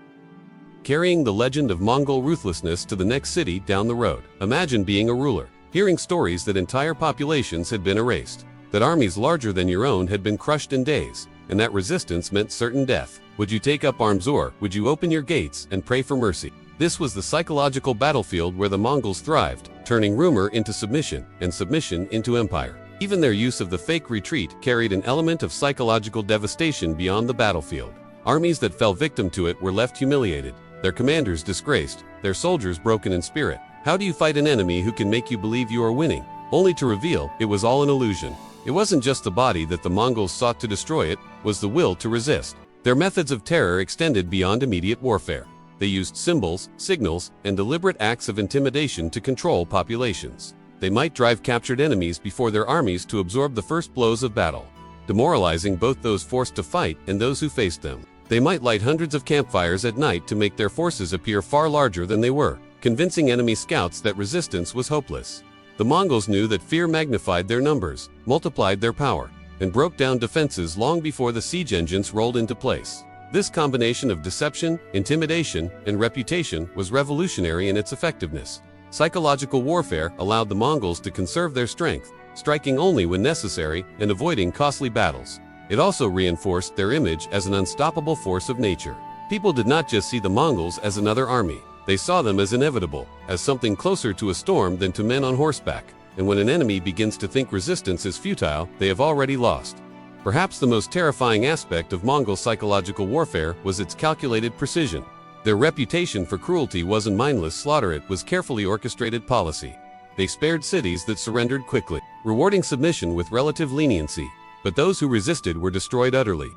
carrying the legend of Mongol ruthlessness to the next city down the road. Imagine being a ruler, hearing stories that entire populations had been erased, that armies larger than your own had been crushed in days, and that resistance meant certain death. Would you take up arms, or would you open your gates and pray for mercy? This was the psychological battlefield where the Mongols thrived, turning rumor into submission and submission into empire. Even their use of the fake retreat carried an element of psychological devastation beyond the battlefield. Armies that fell victim to it were left humiliated, their commanders disgraced, their soldiers broken in spirit. How do you fight an enemy who can make you believe you are winning, only to reveal it was all an illusion? It wasn't just the body that the Mongols sought to destroy, it was the will to resist. Their methods of terror extended beyond immediate warfare. They used symbols, signals, and deliberate acts of intimidation to control populations. They might drive captured enemies before their armies to absorb the first blows of battle, demoralizing both those forced to fight and those who faced them. They might light hundreds of campfires at night to make their forces appear far larger than they were, convincing enemy scouts that resistance was hopeless. The Mongols knew that fear magnified their numbers, multiplied their power, and broke down defenses long before the siege engines rolled into place. This combination of deception, intimidation, and reputation was revolutionary in its effectiveness. Psychological warfare allowed the Mongols to conserve their strength, striking only when necessary and avoiding costly battles. It also reinforced their image as an unstoppable force of nature. People did not just see the Mongols as another army. They saw them as inevitable, as something closer to a storm than to men on horseback. And when an enemy begins to think resistance is futile, they have already lost. Perhaps the most terrifying aspect of Mongol psychological warfare was its calculated precision. Their reputation for cruelty wasn't mindless slaughter, it was carefully orchestrated policy. They spared cities that surrendered quickly, rewarding submission with relative leniency, but those who resisted were destroyed utterly.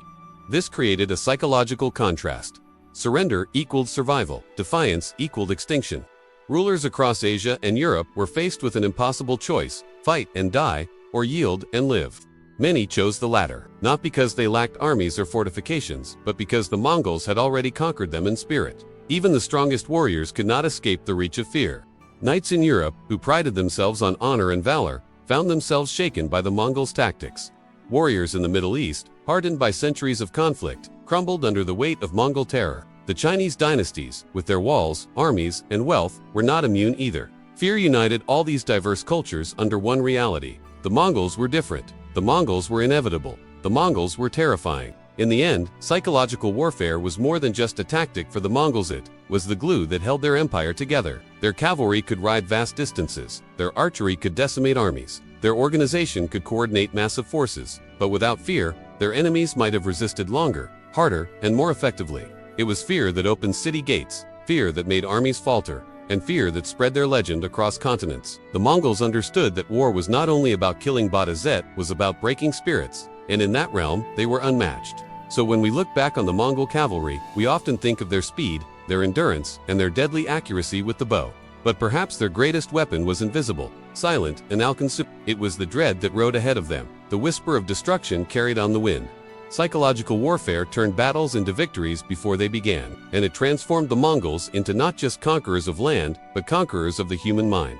This created a psychological contrast. Surrender equaled survival, defiance equaled extinction. Rulers across Asia and Europe were faced with an impossible choice: fight and die, or yield and live. Many chose the latter, not because they lacked armies or fortifications, but because the Mongols had already conquered them in spirit. Even the strongest warriors could not escape the reach of fear. Knights in Europe, who prided themselves on honor and valor, found themselves shaken by the Mongols' tactics. Warriors in the Middle East, hardened by centuries of conflict, crumbled under the weight of Mongol terror. The Chinese dynasties, with their walls, armies, and wealth, were not immune either. Fear united all these diverse cultures under one reality: the Mongols were different. The Mongols were inevitable. The Mongols were terrifying. In the end, psychological warfare was more than just a tactic for the Mongols, it was the glue that held their empire together. Their cavalry could ride vast distances, their archery could decimate armies, their organization could coordinate massive forces, but without fear, their enemies might have resisted longer, harder, and more effectively. It was fear that opened city gates, fear that made armies falter, and fear that spread their legend across continents. The Mongols understood that war was not only about killing Badatet, was about breaking spirits, and in that realm, they were unmatched. So when we look back on the Mongol cavalry, we often think of their speed, their endurance, and their deadly accuracy with the bow. But perhaps their greatest weapon was invisible, silent, and inconsistent. It was the dread that rode ahead of them, the whisper of destruction carried on the wind. Psychological warfare turned battles into victories before they began, and it transformed the Mongols into not just conquerors of land, but conquerors of the human mind.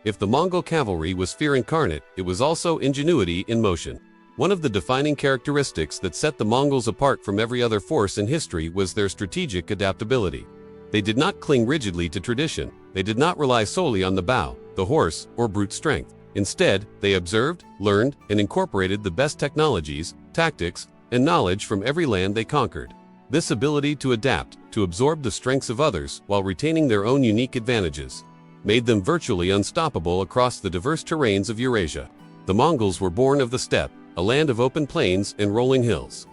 If the Mongol cavalry was fear incarnate, it was also ingenuity in motion. One of the defining characteristics that set the Mongols apart from every other force in history was their strategic adaptability. They did not cling rigidly to tradition. They did not rely solely on the bow, the horse, or brute strength. Instead, they observed, learned, and incorporated the best technologies, tactics, and knowledge from every land they conquered. This ability to adapt, to absorb the strengths of others while retaining their own unique advantages, made them virtually unstoppable across the diverse terrains of Eurasia. The Mongols were born of the steppe, a land of open plains and rolling hills.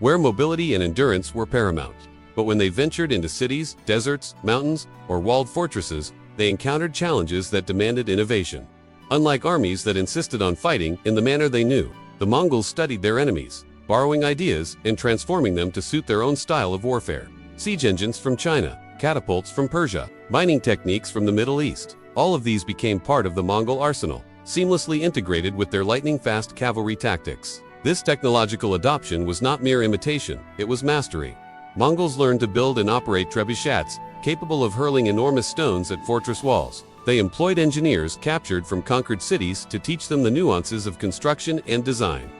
where mobility and endurance were paramount. But when they ventured into cities, deserts, mountains, or walled fortresses, they encountered challenges that demanded innovation. Unlike armies that insisted on fighting in the manner they knew, the Mongols studied their enemies, borrowing ideas and transforming them to suit their own style of warfare. Siege engines from China, catapults from Persia, mining techniques from the Middle East. All of these became part of the Mongol arsenal, seamlessly integrated with their lightning-fast cavalry tactics. This technological adoption was not mere imitation, it was mastery. Mongols learned to build and operate trebuchets, capable of hurling enormous stones at fortress walls. They employed engineers captured from conquered cities to teach them the nuances of construction and design.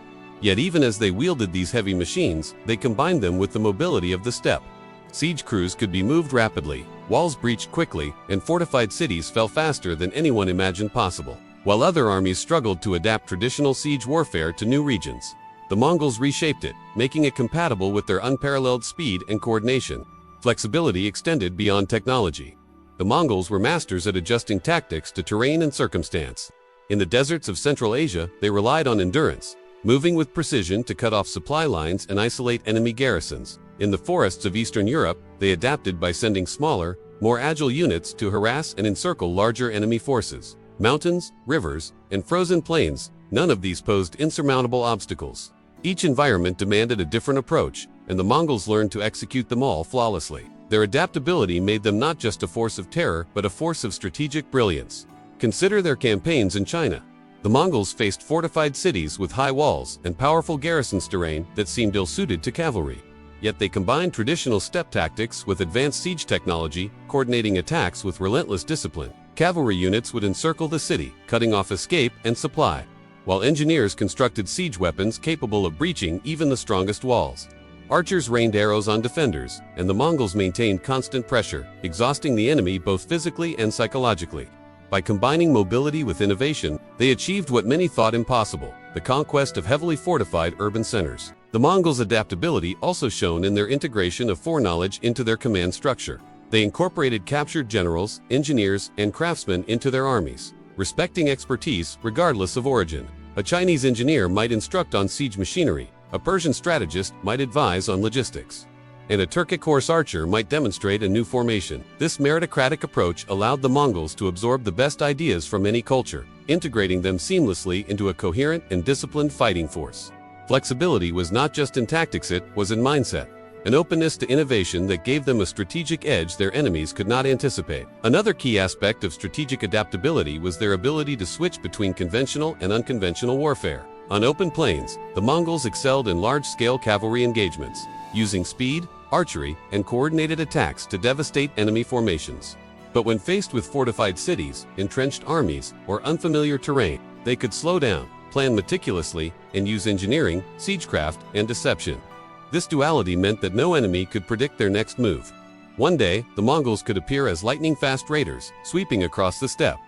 Yet even as they wielded these heavy machines, they combined them with the mobility of the steppe. Siege crews could be moved rapidly, walls breached quickly, and fortified cities fell faster than anyone imagined possible. While other armies struggled to adapt traditional siege warfare to new regions, the Mongols reshaped it, making it compatible with their unparalleled speed and coordination. Flexibility extended beyond technology. The Mongols were masters at adjusting tactics to terrain and circumstance. In the deserts of Central Asia, they relied on endurance, moving with precision to cut off supply lines and isolate enemy garrisons. In the forests of Eastern Europe, they adapted by sending smaller, more agile units to harass and encircle larger enemy forces. Mountains, rivers, and frozen plains, none of these posed insurmountable obstacles. Each environment demanded a different approach, and the Mongols learned to execute them all flawlessly. Their adaptability made them not just a force of terror, but a force of strategic brilliance. Consider their campaigns in China. The Mongols faced fortified cities with high walls and powerful garrisons terrain that seemed ill-suited to cavalry. Yet they combined traditional steppe tactics with advanced siege technology, coordinating attacks with relentless discipline. Cavalry units would encircle the city, cutting off escape and supply, while engineers constructed siege weapons capable of breaching even the strongest walls. Archers rained arrows on defenders, and the Mongols maintained constant pressure, exhausting the enemy both physically and psychologically. By combining mobility with innovation, they achieved what many thought impossible: the conquest of heavily fortified urban centers. The Mongols' adaptability also shone in their integration of foreknowledge into their command structure. They incorporated captured generals, engineers, and craftsmen into their armies, respecting expertise regardless of origin. A Chinese engineer might instruct on siege machinery, a Persian strategist might advise on logistics, and a Turkic horse archer might demonstrate a new formation. This meritocratic approach allowed the Mongols to absorb the best ideas from any culture, integrating them seamlessly into a coherent and disciplined fighting force. Flexibility was not just in tactics, it was in mindset, an openness to innovation that gave them a strategic edge their enemies could not anticipate. Another key aspect of strategic adaptability was their ability to switch between conventional and unconventional warfare. On open plains, the Mongols excelled in large-scale cavalry engagements, using speed, archery, and coordinated attacks to devastate enemy formations. But when faced with fortified cities, entrenched armies, or unfamiliar terrain, they could slow down, plan meticulously, and use engineering, siegecraft, and deception. This duality meant that no enemy could predict their next move. One day, the Mongols could appear as lightning-fast raiders, sweeping across the steppe.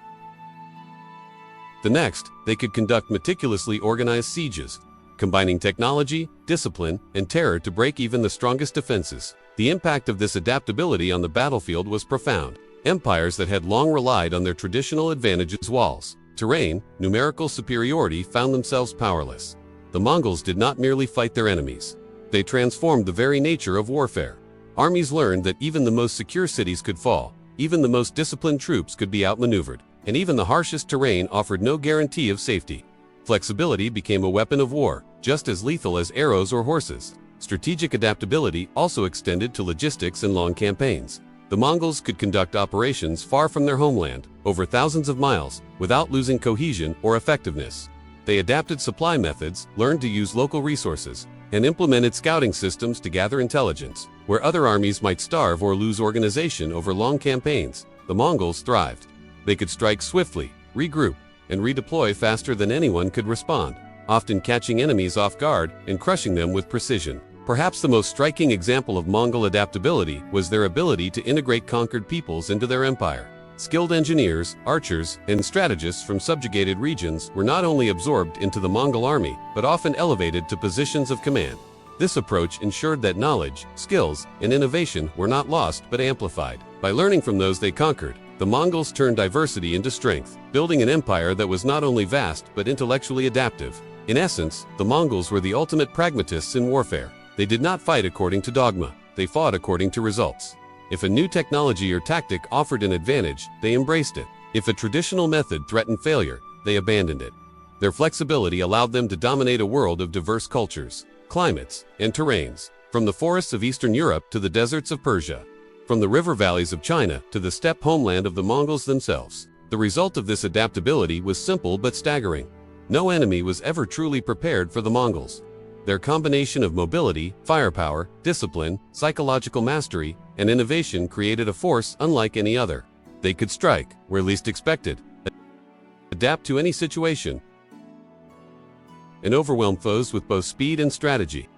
The next, they could conduct meticulously organized sieges, combining technology, discipline, and terror to break even the strongest defenses. The impact of this adaptability on the battlefield was profound. Empires that had long relied on their traditional advantages, walls, terrain, numerical superiority, found themselves powerless. The Mongols did not merely fight their enemies. They transformed the very nature of warfare. Armies learned that even the most secure cities could fall, even the most disciplined troops could be outmaneuvered, and even the harshest terrain offered no guarantee of safety. Flexibility became a weapon of war, just as lethal as arrows or horses. Strategic adaptability also extended to logistics and long campaigns. The Mongols could conduct operations far from their homeland, over thousands of miles, without losing cohesion or effectiveness. They adapted supply methods, learned to use local resources, and implemented scouting systems to gather intelligence. Where other armies might starve or lose organization over long campaigns, the Mongols thrived. They could strike swiftly, regroup, and redeploy faster than anyone could respond, often catching enemies off guard and crushing them with precision. Perhaps the most striking example of Mongol adaptability was their ability to integrate conquered peoples into their empire. Skilled engineers, archers, and strategists from subjugated regions were not only absorbed into the Mongol army, but often elevated to positions of command. This approach ensured that knowledge, skills, and innovation were not lost but amplified. By learning from those they conquered, the Mongols turned diversity into strength, building an empire that was not only vast but intellectually adaptive. In essence, the Mongols were the ultimate pragmatists in warfare. They did not fight according to dogma, they fought according to results. If a new technology or tactic offered an advantage, they embraced it. If a traditional method threatened failure, they abandoned it. Their flexibility allowed them to dominate a world of diverse cultures, climates, and terrains, from the forests of Eastern Europe to the deserts of Persia, from the river valleys of China to the steppe homeland of the Mongols themselves. The result of this adaptability was simple but staggering. No enemy was ever truly prepared for the Mongols. Their combination of mobility, firepower, discipline, psychological mastery, and innovation created a force unlike any other. They could strike where least expected, adapt to any situation, and overwhelm foes with both speed and strategy.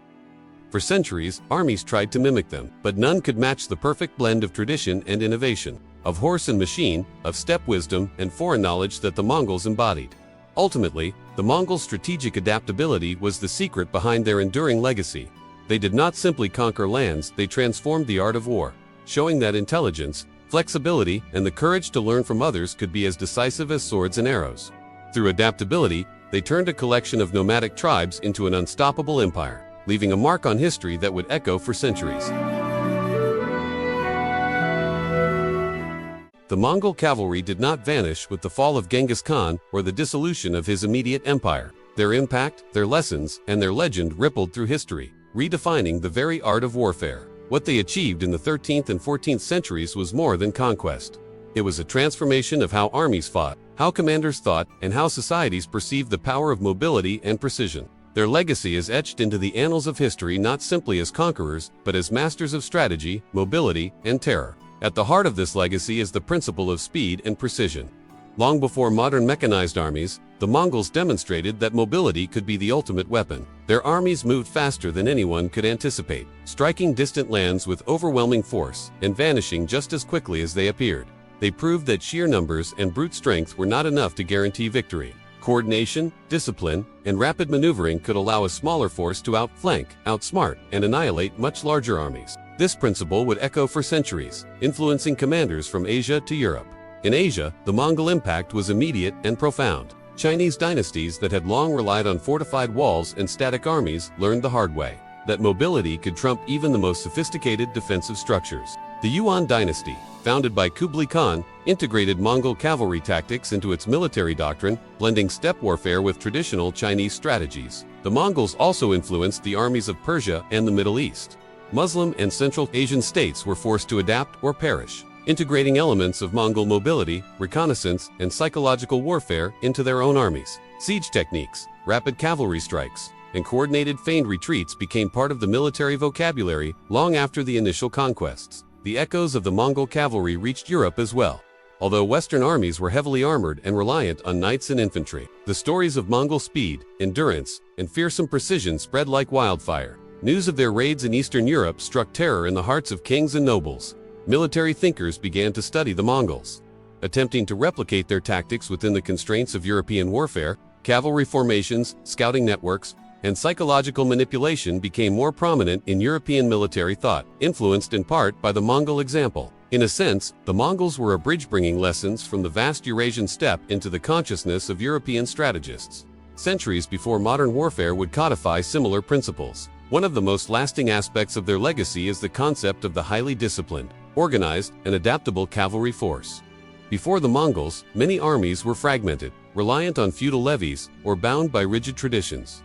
For centuries, armies tried to mimic them, but none could match the perfect blend of tradition and innovation, of horse and machine, of steppe wisdom and foreign knowledge that the Mongols embodied. Ultimately, the Mongols' strategic adaptability was the secret behind their enduring legacy. They did not simply conquer lands, they transformed the art of war, showing that intelligence, flexibility, and the courage to learn from others could be as decisive as swords and arrows. Through adaptability, they turned a collection of nomadic tribes into an unstoppable empire, leaving a mark on history that would echo for centuries. The Mongol cavalry did not vanish with the fall of Genghis Khan or the dissolution of his immediate empire. Their impact, their lessons, and their legend rippled through history, redefining the very art of warfare. What they achieved in the 13th and 14th centuries was more than conquest. It was a transformation of how armies fought, how commanders thought, and how societies perceived the power of mobility and precision. Their legacy is etched into the annals of history not simply as conquerors, but as masters of strategy, mobility, and terror. At the heart of this legacy is the principle of speed and precision. Long before modern mechanized armies, the Mongols demonstrated that mobility could be the ultimate weapon. Their armies moved faster than anyone could anticipate, striking distant lands with overwhelming force and vanishing just as quickly as they appeared. They proved that sheer numbers and brute strength were not enough to guarantee victory. Coordination, discipline, and rapid maneuvering could allow a smaller force to outflank, outsmart, and annihilate much larger armies. This principle would echo for centuries, influencing commanders from Asia to Europe. In Asia, the Mongol impact was immediate and profound. Chinese dynasties that had long relied on fortified walls and static armies learned the hard way that mobility could trump even the most sophisticated defensive structures. The Yuan dynasty, founded by Kublai Khan, integrated Mongol cavalry tactics into its military doctrine, blending steppe warfare with traditional Chinese strategies. The Mongols also influenced the armies of Persia and the Middle East. Muslim and Central Asian states were forced to adapt or perish, integrating elements of Mongol mobility, reconnaissance, and psychological warfare into their own armies. Siege techniques, rapid cavalry strikes, and coordinated feigned retreats became part of the military vocabulary long after the initial conquests. The echoes of the Mongol cavalry reached Europe as well. Although Western armies were heavily armored and reliant on knights and infantry, the stories of Mongol speed, endurance, and fearsome precision spread like wildfire. News of their raids in Eastern Europe struck terror in the hearts of kings and nobles. Military thinkers began to study the Mongols. Attempting to replicate their tactics within the constraints of European warfare, cavalry formations, scouting networks, and psychological manipulation became more prominent in European military thought, influenced in part by the Mongol example. In a sense, the Mongols were a bridge bringing lessons from the vast Eurasian steppe into the consciousness of European strategists. Centuries before modern warfare would codify similar principles. One of the most lasting aspects of their legacy is the concept of the highly disciplined, organized, and adaptable cavalry force. Before the Mongols, many armies were fragmented, reliant on feudal levies, or bound by rigid traditions.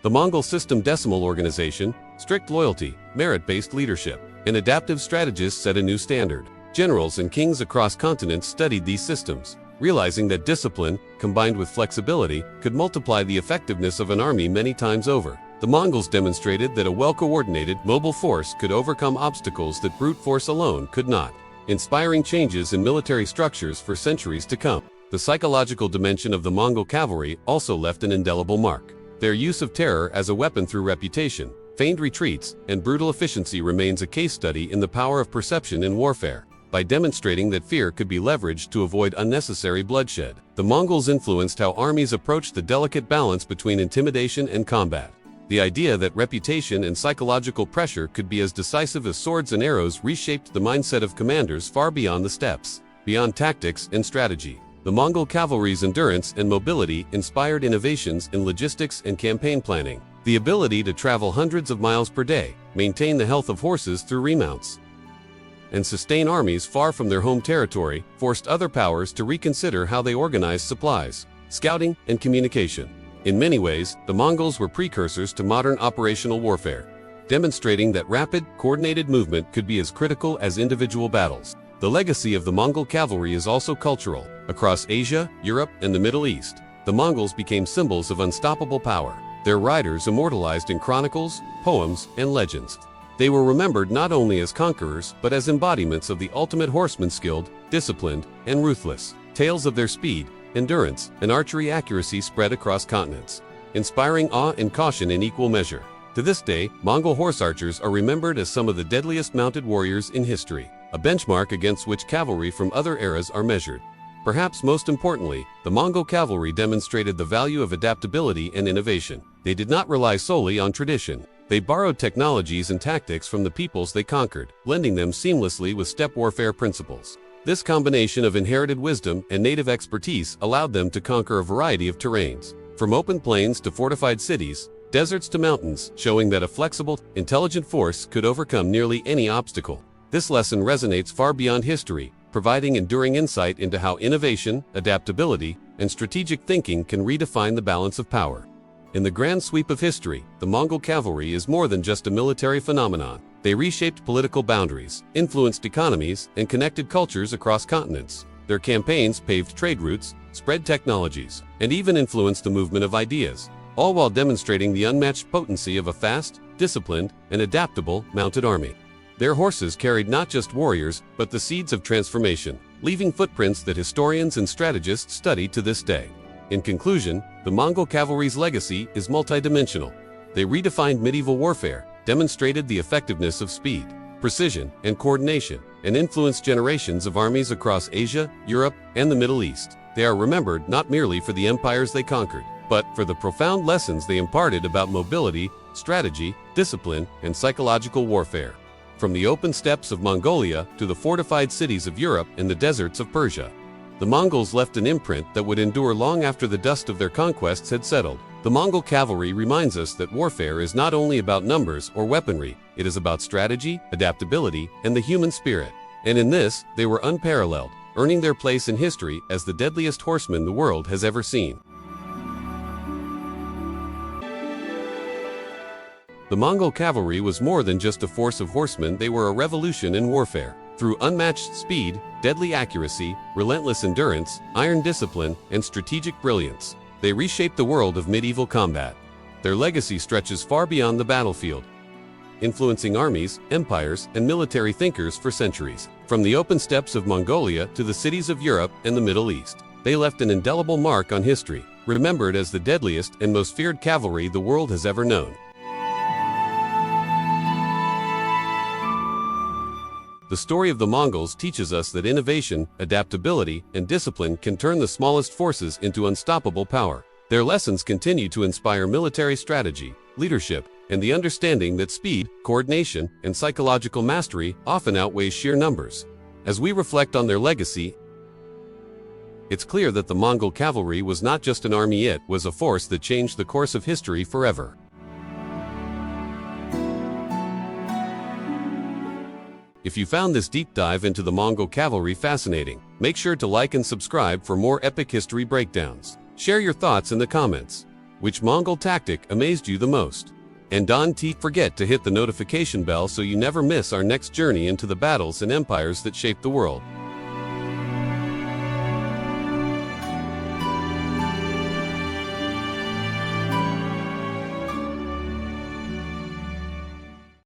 The Mongol system decimal organization, strict loyalty, merit-based leadership, and adaptive strategists set a new standard. Generals and kings across continents studied these systems, realizing that discipline, combined with flexibility, could multiply the effectiveness of an army many times over. The Mongols demonstrated that a well-coordinated, mobile force could overcome obstacles that brute force alone could not, inspiring changes in military structures for centuries to come. The psychological dimension of the Mongol cavalry also left an indelible mark. Their use of terror as a weapon through reputation, feigned retreats, and brutal efficiency remains a case study in the power of perception in warfare. By demonstrating that fear could be leveraged to avoid unnecessary bloodshed, the Mongols influenced how armies approached the delicate balance between intimidation and combat. The idea that reputation and psychological pressure could be as decisive as swords and arrows reshaped the mindset of commanders far beyond the steppes, beyond tactics and strategy. The Mongol cavalry's endurance and mobility inspired innovations in logistics and campaign planning. The ability to travel hundreds of miles per day, maintain the health of horses through remounts, and sustain armies far from their home territory forced other powers to reconsider how they organized supplies, scouting, and communication. In many ways, the Mongols were precursors to modern operational warfare, demonstrating that rapid, coordinated movement could be as critical as individual battles. The legacy of the Mongol cavalry is also cultural. Across Asia, Europe, and the Middle East, the Mongols became symbols of unstoppable power, their riders immortalized in chronicles, poems, and legends. They were remembered not only as conquerors, but as embodiments of the ultimate horseman, skilled, disciplined, and ruthless. Tales of their speed, endurance, and archery accuracy spread across continents, inspiring awe and caution in equal measure. To this day, Mongol horse archers are remembered as some of the deadliest mounted warriors in history, a benchmark against which cavalry from other eras are measured. Perhaps most importantly, the Mongol cavalry demonstrated the value of adaptability and innovation. They did not rely solely on tradition. They borrowed technologies and tactics from the peoples they conquered, blending them seamlessly with steppe warfare principles. This combination of inherited wisdom and native expertise allowed them to conquer a variety of terrains, from open plains to fortified cities, deserts to mountains, showing that a flexible, intelligent force could overcome nearly any obstacle. This lesson resonates far beyond history, providing enduring insight into how innovation, adaptability, and strategic thinking can redefine the balance of power. In the grand sweep of history, the Mongol cavalry is more than just a military phenomenon. They reshaped political boundaries, influenced economies, and connected cultures across continents. Their campaigns paved trade routes, spread technologies, and even influenced the movement of ideas, all while demonstrating the unmatched potency of a fast, disciplined, and adaptable mounted army. Their horses carried not just warriors, but the seeds of transformation, leaving footprints that historians and strategists study to this day. In conclusion, the Mongol cavalry's legacy is multidimensional. They redefined medieval warfare, demonstrated the effectiveness of speed, precision, and coordination, and influenced generations of armies across Asia, Europe, and the Middle East. They are remembered not merely for the empires they conquered, but for the profound lessons they imparted about mobility, strategy, discipline, and psychological warfare. From the open steppes of Mongolia to the fortified cities of Europe and the deserts of Persia, the Mongols left an imprint that would endure long after the dust of their conquests had settled. The Mongol cavalry reminds us that warfare is not only about numbers or weaponry, it is about strategy, adaptability, and the human spirit. And in this, they were unparalleled, earning their place in history as the deadliest horsemen the world has ever seen. The Mongol cavalry was more than just a force of horsemen, they were a revolution in warfare. Through unmatched speed, deadly accuracy, relentless endurance, iron discipline, and strategic brilliance, they reshaped the world of medieval combat. Their legacy stretches far beyond the battlefield, influencing armies, empires, and military thinkers for centuries. From the open steppes of Mongolia to the cities of Europe and the Middle East, they left an indelible mark on history, remembered as the deadliest and most feared cavalry the world has ever known. The story of the Mongols teaches us that innovation, adaptability, and discipline can turn the smallest forces into unstoppable power. Their lessons continue to inspire military strategy, leadership, and the understanding that speed, coordination, and psychological mastery often outweigh sheer numbers. As we reflect on their legacy, it's clear that the Mongol cavalry was not just an army, it was a force that changed the course of history forever. If you found this deep dive into the Mongol cavalry fascinating, make sure to like and subscribe for more epic history breakdowns. Share your thoughts in the comments. Which Mongol tactic amazed you the most? And don't forget to hit the notification bell so you never miss our next journey into the battles and empires that shaped the world.